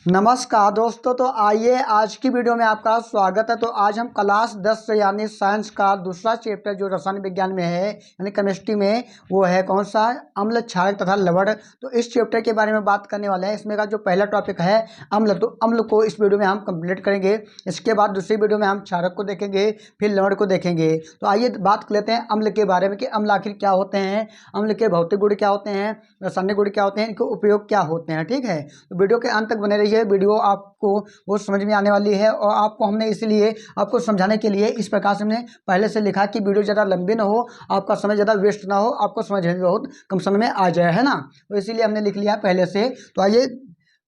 नमस्कार दोस्तों, तो आइए आज की वीडियो में आपका स्वागत है। तो आज हम क्लास 10 यानी साइंस का दूसरा चैप्टर जो रसायन विज्ञान में है यानी केमिस्ट्री में, वो है कौन सा, अम्ल, क्षारक तथा लवण। तो इस चैप्टर के बारे में बात करने वाले हैं। इसमें का जो पहला टॉपिक है अम्ल, तो अम्ल को इस वीडियो में हम कंप्लीट करेंगे। इसके बाद दूसरी वीडियो में हम क्षारक को देखेंगे, फिर लवण को देखेंगे। तो आइए बात कर लेते हैं अम्ल के बारे में कि अम्ल आखिर क्या होते हैं, अम्ल के भौतिक गुण क्या होते हैं, रासायनिक गुण क्या होते हैं, इनके उपयोग क्या होते हैं। ठीक है, तो वीडियो के अंत तक बने रहिए। वीडियो आपको वो समझ में आने वाली है और आपको हमने इसलिए आपको समझाने के लिए इस प्रकार से हमने पहले से लिखा कि वीडियो ज़्यादा लंबी ना हो, आपका समय ज़्यादा वेस्ट ना हो, आपको समझ में बहुत कम समय में आ जाए, है ना। तो इसीलिए हमने लिख लिया पहले से। तो आइए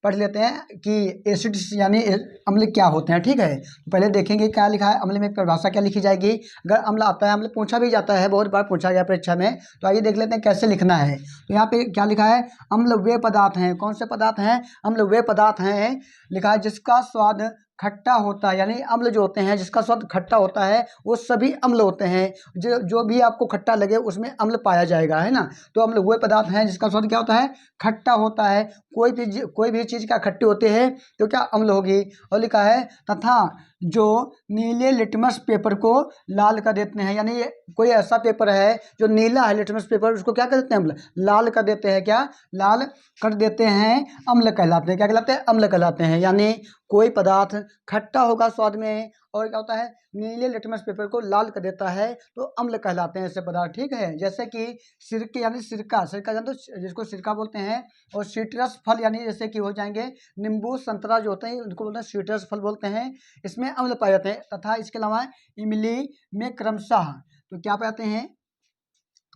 पढ़ लेते हैं कि एसिड्स यानी अम्ल क्या होते हैं। ठीक है, तो पहले देखेंगे क्या लिखा है अम्ल में, परिभाषा क्या लिखी जाएगी। अगर अम्ल आता है, अम्ल पूछा भी जाता है, बहुत बार पूछा गया परीक्षा में। तो आइए देख लेते हैं कैसे लिखना है। तो यहाँ पे क्या लिखा है, अम्ल वे पदार्थ हैं। कौन से पदार्थ हैं, अम्ल वे पदार्थ हैं लिखा है जिसका स्वाद खट्टा होता है। यानी अम्ल जो होते हैं जिसका स्वाद खट्टा होता है वो सभी अम्ल होते हैं। जो भी आपको खट्टा लगे उसमें अम्ल पाया जाएगा, है ना। तो अम्ल वे पदार्थ हैं जिसका स्वाद क्या होता है, खट्टा होता है। कोई भी चीज़ का खट्टी होती है तो क्या अम्ल होगी। और लिखा है तथा जो नीले लिटमस पेपर को लाल कर देते हैं। यानी कोई ऐसा पेपर है जो नीला है, लिटमस पेपर, उसको क्या कर देते हैं, अम्ल, लाल कर देते हैं। क्या, लाल कर देते हैं, अम्ल कहलाते हैं। क्या कहलाते हैं, अम्ल कहलाते हैं। यानी कोई पदार्थ खट्टा होगा स्वाद में और क्या होता है, नीले लिटमस पेपर को लाल कर देता है, तो अम्ल कहलाते हैं ऐसे पदार्थ। ठीक है, जैसे कि सिरके यानी सिरका, सिरका जानते हो जिसको सिरका बोलते हैं। और सिट्रस फल यानी जैसे कि हो जाएंगे नींबू, संतरा जो होते हैं उनको बोलते हैं सिट्रस फल बोलते हैं, इसमें अम्ल पाए जाते हैं। तथा इसके अलावा इमली में क्रमशः तो क्या पाते हैं,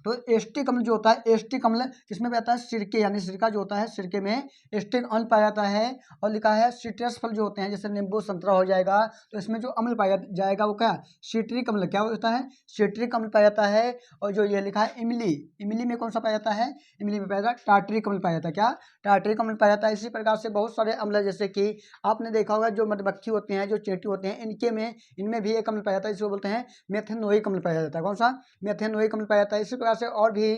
तो एस्टिक अम्ल जो होता है, एस्टिक अम्ल किसमें पाया जाता है, सिरके यानी सिरका जो होता है, सिरके में एस्टिक अम्ल पाया जाता है। और लिखा है सिट्रस फल जो होते हैं जैसे नींबू, संतरा हो जाएगा, तो इसमें जो अम्ल पाया जाएगा वो क्या, सिट्रिक अम्ल क्या होता है, सिट्रिक अम्ल पाया जाता है। और जो ये लिखा है इमली, इमली में कौन सा पाया जाता है, इमली में पाया जाता है टार्टरिक अम्ल पाया जाता है। क्या, टार्टरिक अम्ल पाया जाता है। इसी प्रकार से बहुत सारे अम्ल है, जैसे कि आपने देखा होगा जो मधुमक्खी होती हैं, जो चींटी होते हैं, इनमें भी एक अम्ल पाया जाता है, इसको बोलते हैं मेथेनोइक अम्ल पाया जाता है। कौन सा, मेथेनोइक अम्ल पाया जाता है। इसी प्रकार से और भी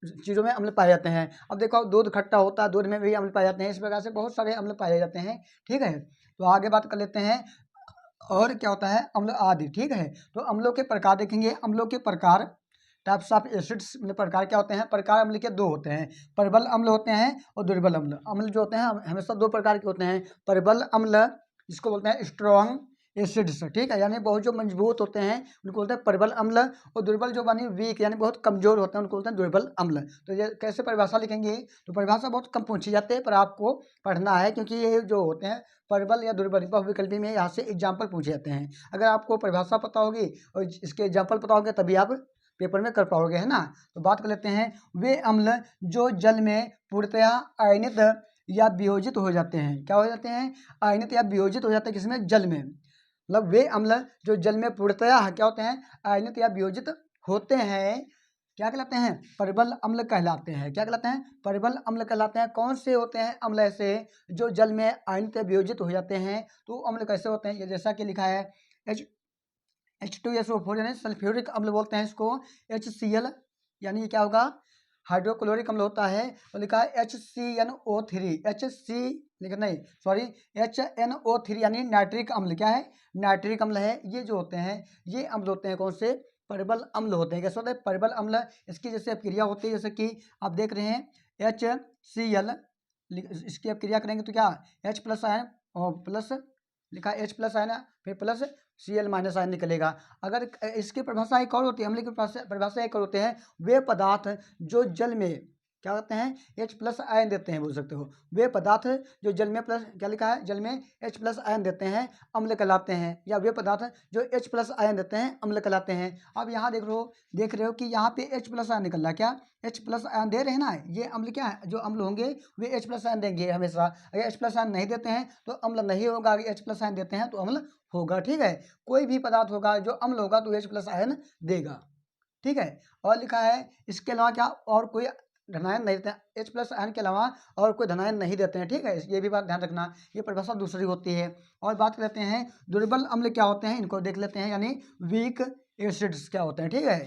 चीज़ों में अम्ल पाए जाते हैं। अब देखो दूध खट्टा होता है, दूध में भी अम्ल पाए जाते हैं। इस प्रकार से बहुत सारे अम्ल पाए जाते हैं। ठीक है, तो आगे बात कर लेते हैं और क्या होता है अम्ल आदि। ठीक है, तो अम्लों के प्रकार देखेंगे। अम्लों के प्रकार, टाइप्स ऑफ एसिड्स में प्रकार क्या होते हैं, प्रकार अम्ल के दो होते हैं, प्रबल अम्ल होते हैं और दुर्बल अम्ल। अम्ल जो होते हैं हमेशा दो प्रकार के होते हैं, प्रबल अम्ल जिसको बोलते हैं स्ट्रॉन्ग एसिड्स। ठीक है, यानी बहुत जो मजबूत होते हैं उनको बोलते हैं प्रबल अम्ल, और दुर्बल जो बनी वीक यानी बहुत कमजोर होते हैं उनको बोलते हैं दुर्बल अम्ल। तो ये कैसे परिभाषा लिखेंगे, तो परिभाषा बहुत कम पूछी जाती है पर आपको पढ़ना है, क्योंकि ये जो होते हैं प्रबल या दुर्बल बहुविकल्पी में यहाँ से एग्जाम्पल पूछे जाते हैं। अगर आपको परिभाषा पता होगी और इसके एग्जाम्पल पता होंगे तभी आप पेपर में कर पाओगे, है ना। तो बात कर लेते हैं, वे अम्ल जो जल में पूर्णतया आयनित या वियोजित हो जाते हैं। क्या हो जाते हैं, आयनित या वियोजित हो जाते हैं, किसमें, जल में। मतलब वे अम्ल जो जल में पूर्णतया क्या होते हैं, आयनित या वियोजित होते हैं, क्या कहलाते हैं, प्रबल अम्ल कहलाते हैं। क्या कहलाते हैं, प्रबल अम्ल कहलाते हैं। कौन से होते हैं अम्ल ऐसे जो जल में आयनित या वियोजित हो जाते हैं, तो अम्ल कैसे होते हैं, ये जैसा कि लिखा है H2SO4 यानी सल्फ्यूरिक अम्ल बोलते हैं इसको। HCl यानी ये क्या होगा, हाइड्रोक्लोरिक अम्ल होता है। और लिखा है HCNO3, HC लेकिन नहीं सॉरी HNO3 यानी नाइट्रिक अम्ल। क्या है, नाइट्रिक अम्ल है। ये जो होते हैं ये अम्ल होते हैं कौन से, प्रबल अम्ल होते हैं। कैसे होते हैं, प्रबल अम्ल। इसकी जैसे क्रिया होती है, जैसे कि आप देख रहे हैं HCl, इसकी आप क्रिया करेंगे तो क्या, H प्लस आयन और प्लस लिखा है H प्लस आयन, फिर प्लस Cl माइनस आयन निकलेगा। अगर इसकी परिभाषा एक और होती है, अम्ल की परिभाषा एक और होते हैं, वे पदार्थ जो जल में क्या होते हैं, H प्लस आयन देते हैं, बोल सकते हो। वे पदार्थ जो जल में प्लस, क्या लिखा है, जल में H प्लस आयन देते हैं, अम्ल कहलाते हैं। या वे पदार्थ जो H प्लस आयन देते हैं, अम्ल कहलाते हैं। अब यहाँ देख रहे हो कि यहाँ पे H प्लस आयन निकल रहा है। क्या, H प्लस आयन दे रहे हैं ना, ये अम्ल क्या है, जो अम्ल होंगे वे H प्लस आयन देंगे हमेशा। अगर H प्लस आयन नहीं देते हैं तो अम्ल नहीं होगा, अगर H प्लस आयन देते हैं तो अम्ल होगा। ठीक है, कोई भी पदार्थ होगा जो अम्ल होगा तो H प्लस आयन देगा। ठीक है, और लिखा है इसके अलावा क्या और कोई धनायन नहीं देते हैं, H प्लस आयन के अलावा और कोई धनायन नहीं देते हैं। ठीक है, ये भी बात ध्यान रखना, ये परिभाषा दूसरी होती है। और बात कर लेते हैं दुर्बल अम्ल क्या होते हैं, इनको देख लेते हैं, यानी वीक एसिड्स क्या होते हैं। ठीक है,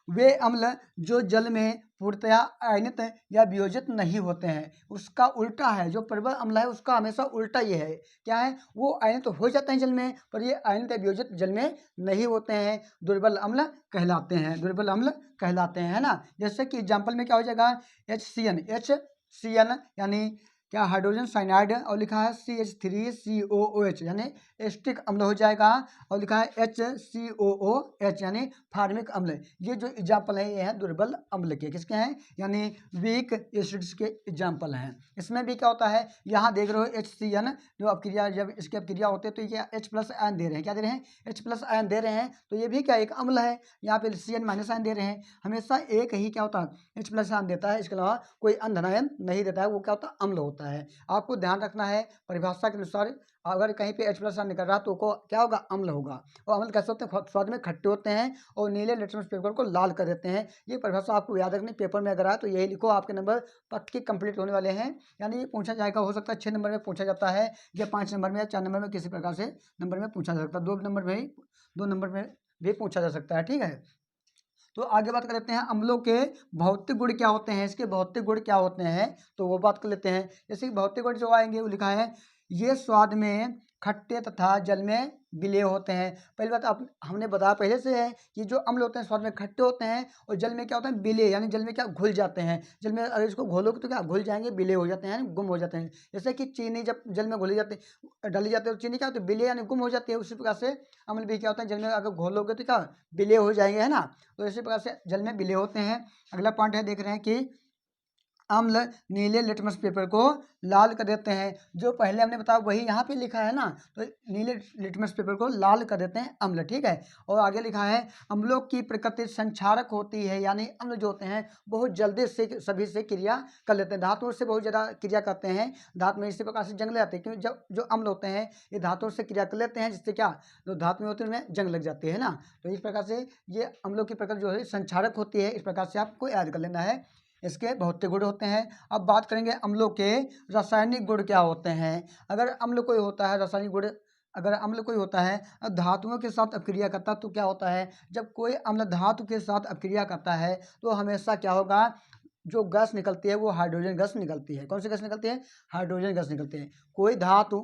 वे अम्ल जो जल में पूर्णतया आयनित या वियोजित नहीं होते हैं। उसका उल्टा है, जो प्रबल अम्ल है उसका हमेशा उल्टा ये है, क्या है, वो आयनित हो जाते हैं जल में, पर ये आयनित या वियोजित जल में नहीं होते हैं, दुर्बल अम्ल कहलाते हैं, दुर्बल अम्ल कहलाते हैं, है ना। जैसे कि एग्जाम्पल में क्या हो जाएगा, HCN यानी क्या, हाइड्रोजन साइनाइड, और लिखा है CH3COOH यानी एस्टिक अम्ल हो जाएगा, और लिखा है HCOOH यानी फार्मिक अम्ल। ये जो एग्जाम्पल है ये है दुर्बल अम्ल के, किसके हैं, यानी वीक एसिड्स के एग्जाम्पल हैं। इसमें भी क्या होता है, यहाँ देख रहे हो HCN जो अपक्रिया, जब इसकी अपक्रिया होती है तो ये H+ आयन दे रहे हैं, क्या दे रहे हैं, H+ आयन दे रहे हैं, तो ये भी क्या एक अम्ल है। यहाँ पे CN- आयन दे रहे हैं, हमेशा एक ही क्या होता है H+ आयन देता है, इसके अलावा कोई अन्य आयन नहीं देता है, वो क्या होता है, अम्ल होता है। आपको ध्यान रखना है परिभाषा के अनुसार, अगर कहीं पे H+ आयन निकल रहा तो को क्या होगा, अम्ल होगा। और अम्ल कैसे होते हैं, स्वाद में खट्टे होते हैं और नीले लिटमस पेपर को लाल कर देते हैं। ये परिभाषा आपको याद रखनी, पेपर में अगर आए तो यही लिखो, आपके नंबर पक्के कंप्लीट होने वाले हैं। यानी ये पूछा जाएगा, हो सकता है 6 नंबर में पूछा जाता है, या 5 नंबर में या 4 नंबर में, किसी प्रकार से नंबर में पूछा जा सकता है, 2 नंबर में भी पूछा जा सकता है, ठीक है। तो आगे बात कर लेते हैं अम्लों के भौतिक गुण क्या होते हैं, इसके भौतिक गुण क्या होते हैं, तो वो बात कर लेते हैं। जैसे कि भौतिक गुण जो आएंगे वो लिखा है, ये स्वाद में खट्टे तथा जल में विलेय होते हैं। पहली बात आप हमने बताया पहले से है कि जो अम्ल होते हैं स्वाद में खट्टे होते हैं, और जल में क्या होता है, विलेय, यानी जल में क्या घुल जाते हैं। जल में अगर इसको घोलोगे तो क्या घुल जाएंगे, विलेय हो जाते हैं, गुम हो जाते हैं। जैसे कि चीनी जब जल में घुली जाती डाली जाती है तो चीनी क्या होती है, विलेय यानी गुम हो जाती है। उसी प्रकार से अम्ल भी क्या होता है, जल में अगर घोलोगे तो क्या विलेय हो जाएंगे, है ना। तो इसी प्रकार से जल में विलेय होते हैं। अगला पॉइंट है, देख रहे हैं कि अम्ल नीले लिटमस पेपर को लाल कर देते हैं। जो पहले हमने बताया वही यहाँ पे लिखा है ना, तो नीले लिटमस पेपर को लाल कर देते हैं अम्ल, ठीक है। और आगे लिखा है, अम्लों की प्रकृति संक्षारक होती है, यानी अम्ल जो होते हैं बहुत जल्दी से सभी से क्रिया कर लेते हैं, धातुओं से बहुत ज़्यादा क्रिया करते हैं, धातु में इसी प्रकार से जंग लग जाते हैं, क्योंकि जब जो अम्ल होते हैं ये धातुओं से क्रिया कर लेते हैं, जिससे क्या, जो धातु में होती है उनमें जंग लग जाती है ना। तो इस प्रकार से ये अम्लों की प्रकृति जो है संक्षारक होती है, इस प्रकार से आपको याद कर लेना है, इसके भौतिक गुण होते हैं। अब बात करेंगे अम्लों के रासायनिक गुण क्या होते हैं। अगर अम्ल कोई होता है रासायनिक गुण, अगर अम्ल कोई होता है धातुओं के साथ अपक्रिया करता है तो क्या होता है, जब कोई अम्ल धातु के साथ अपक्रिया करता है तो हमेशा क्या होगा, जो गैस निकलती है वो हाइड्रोजन गैस निकलती है। कौन सी गैस निकलती है, हाइड्रोजन गैस निकलती है। कोई धातु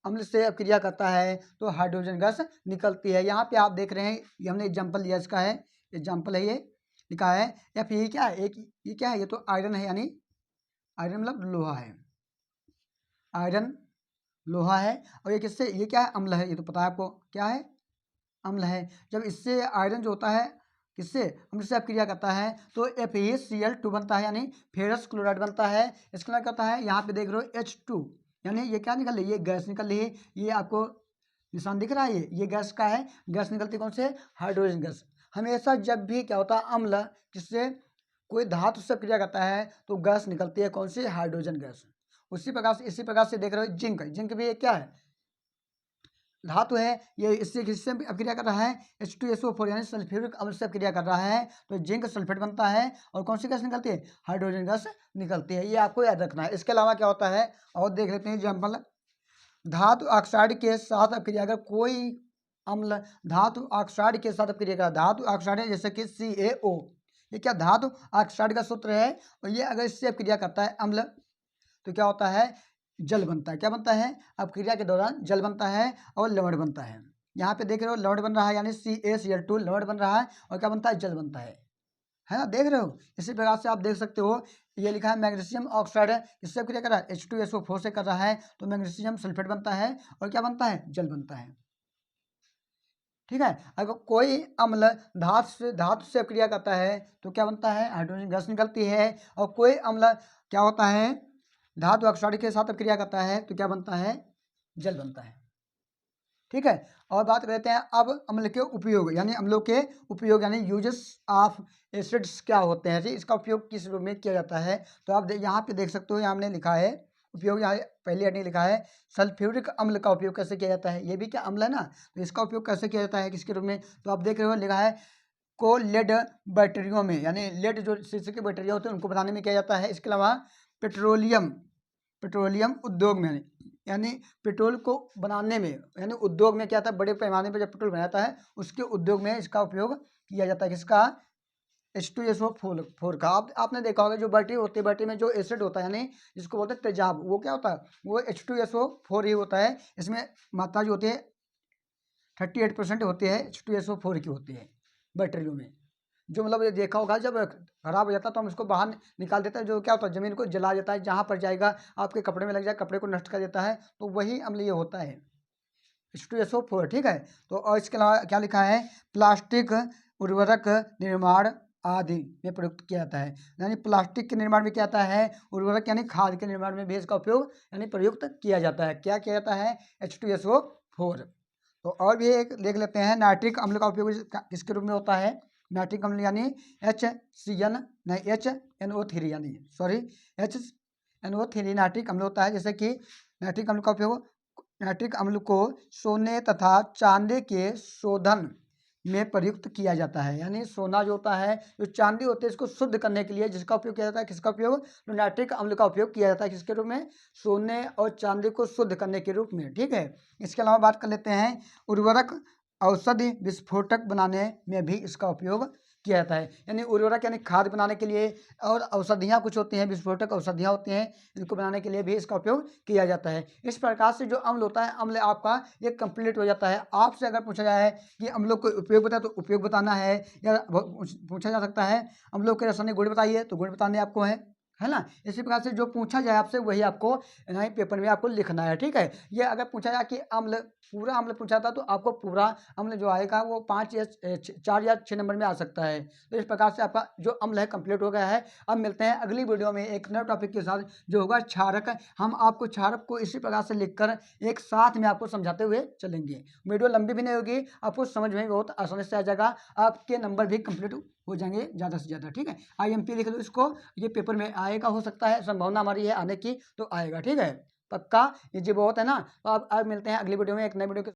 अम्ल से अपक्रिया करता है तो हाइड्रोजन गैस निकलती है। यहाँ पे आप देख रहे हैं, ये हमने एग्जाम्पल लिया, इसका है एग्जाम्पल है, ये लिखा है एफ, ये क्या है, एक ये क्या है, ये तो आयरन है, यानी आयरन मतलब लोहा है, आयरन लोहा है। और ये किससे, ये क्या है, अम्ल है, ये तो पता है आपको क्या है, अम्ल है। जब इससे आयरन जो होता है किससे, अम्ल से अपक्रिया करता है तो FeCl2 बनता है, यानी फेरस क्लोराइड बनता है। इसके अलावा क्या होता है, यहाँ पे देख रहे हो H2, यानी ये क्या निकल रही है, ये गैस निकल रही है। ये आपको निशान दिख रहा है, ये गैस का है, गैस निकलती कौन से, हाइड्रोजन गैस। हमेशा जब भी क्या होता है अम्ल जिससे कोई धातु से क्रिया करता है तो गैस निकलती है, कौन सी, हाइड्रोजन गैस। उसी प्रकार से इसी प्रकार से देख रहे हो जिंक, जिंक भी एक क्या है, धातु है, ये इससे किससे अपक्रिया कर रहा है, H2SO4 यानी सल्फ्यूरिक अम्ल से अपक्रिया कर रहा है तो जिंक सल्फेट बनता है। और कौन सी गैस निकलती है, हाइड्रोजन गैस निकलती है, ये आपको याद रखना है। इसके अलावा क्या होता है, और देख लेते हैं एग्जाम्पल, धातु ऑक्साइड के साथ अपक्रिया, अगर कोई अम्ल धातु ऑक्साइड के साथ अपक्रिया कर, धातु ऑक्साइड है जैसे कि CaO, ये क्या धातु ऑक्साइड का सूत्र है, और ये अगर इससे अपक्रिया करता है अम्ल तो क्या होता है, जल बनता है। क्या बनता है, अपक्रिया के दौरान जल बनता है और लवण बनता है। यहाँ पे देख रहे हो लवण बन रहा है, यानी CaCl2 लवण बन रहा है, और क्या बनता है, जल बनता है ना, देख रहे हो। इसी प्रकार से आप देख सकते हो, ये लिखा है मैग्नीशियम ऑक्साइड है, इससे क्रिया कर रहा है H2SO4 से कर रहा है तो मैग्नीशियम सल्फेट बनता है, और क्या बनता है, जल बनता है, ठीक है। अगर कोई अम्ल धातु से क्रिया करता है तो क्या बनता है, हाइड्रोजन गैस निकलती है। और कोई अम्ल क्या होता है, धातु ऑक्साइड के साथ क्रिया करता है तो क्या बनता है, जल बनता है, ठीक है। और बात करते हैं अब अम्ल के उपयोग, यानी अम्लों के उपयोग, यानी यूजेस ऑफ एसिड्स क्या होते हैं जी, इसका उपयोग किस रूप में किया जाता है। तो आप यहाँ पे देख सकते हो, यहाँ हमने लिखा है उपयोग, यहाँ पहले हटने लिखा है सल्फ्यूरिक अम्ल का उपयोग कैसे किया जाता है। ये भी क्या अम्ल है ना, तो इसका उपयोग कैसे किया जाता है, किसके रूप में, तो आप देख रहे हो लिखा है को लेड बैटरियों में, यानी लेड जो शीशे की बैटरियाँ होती हैं उनको बनाने में किया जाता है। इसके अलावा पेट्रोलियम पेट्रोलियम उद्योग में, यानी पेट्रोल को बनाने में, यानी उद्योग में क्या था, बड़े पैमाने पर जब पेट्रोल बनाता है उसके उद्योग में इसका उपयोग किया जाता है, किसका, H2SO4 का आपने देखा होगा, जो बैटरी होती है, बैटरी में जो एसिड होता है यानी जिसको बोलते हैं तेजाब, वो क्या होता है, वो H2SO4 ही होता है। इसमें मात्रा जो होती है 38% होती है, H2SO4 की होती है बैटरियों में। जो मतलब ये देखा होगा, जब खराब हो जाता है तो हम इसको बाहर निकाल देते हैं, जो क्या होता है ज़मीन को जला देता है, जहाँ पर जाएगा आपके कपड़े में लग जाए, कपड़े को नष्ट कर देता है, तो वही अम्ल ये होता है H2SO4। ठीक है। तो और इसके अलावा क्या लिखा है, प्लास्टिक उर्वरक निर्माण आदि में प्रयुक्त किया जाता है। यानी प्लास्टिक के निर्माण में क्या आता है, उर्वरक यानी खाद के निर्माण में भी इसका उपयोग यानी प्रयुक्त किया जाता है। क्या किया जाता है, H2SO4। तो और भी एक देख लेते हैं, नाइट्रिक अम्ल का उपयोग किसके रूप में होता है। नाइट्रिक अम्ल यानी HCN नहीं HNO3 यानी सॉरी HNO3 नाइट्रिक अम्ल होता है। जैसे कि नाइट्रिक अम्ल का उपयोग, नाइट्रिक अम्ल को सोने तथा चांदी के शोधन में प्रयुक्त किया जाता है। यानी सोना जो होता है, जो चांदी होती है, इसको शुद्ध करने के लिए जिसका उपयोग किया जाता है, किसका उपयोग, तो नाइट्रिक अम्ल का उपयोग किया जाता है। किसके रूप में, सोने और चांदी को शुद्ध करने के रूप में। ठीक है। इसके अलावा बात कर लेते हैं, उर्वरक औषधि विस्फोटक बनाने में भी इसका उपयोग किया जाता है। यानी उर्वरक यानी खाद बनाने के लिए, और औषधियाँ कुछ होती हैं, विस्फोटक औषधियाँ होती हैं, इनको बनाने के लिए भी इसका उपयोग किया जाता है। इस प्रकार से जो अम्ल होता है, अम्ल आपका ये कंप्लीट हो जाता है। आपसे अगर पूछा जाए कि अम्लों को उपयोग बताए, तो उपयोग बताना है, या पूछा जा सकता है अम्लों के रासायनिक गुण बताइए, तो गुण बताने आपको है ना। इसी प्रकार से जो पूछा जाए आपसे वही आपको नहीं पेपर में आपको लिखना है। ठीक है। ये अगर पूछा जाए कि अम्ल, पूरा अम्ल पूछा था, तो आपको पूरा अम्ल जो आएगा वो 5 या 4 या 6 नंबर में आ सकता है। तो इस प्रकार से आपका जो अम्ल है कंप्लीट हो गया है। अब मिलते हैं अगली वीडियो में एक नए टॉपिक के साथ, जो होगा क्षारक। हम आपको क्षारक को इसी प्रकार से लिखकर एक साथ में आपको समझाते हुए चलेंगे। वीडियो लंबी भी नहीं होगी, आपको समझ में बहुत आसानी से आ जाएगा, आपके नंबर भी कंप्लीट हो जाएंगे ज़्यादा से ज़्यादा। ठीक है। IMP लिख लो इसको, ये पेपर में आएगा, हो सकता है, संभावना हमारी है आने की, तो आएगा। ठीक है, पक्का। ये जो बहुत है ना। तो अब मिलते हैं अगली वीडियो में एक नई वीडियो के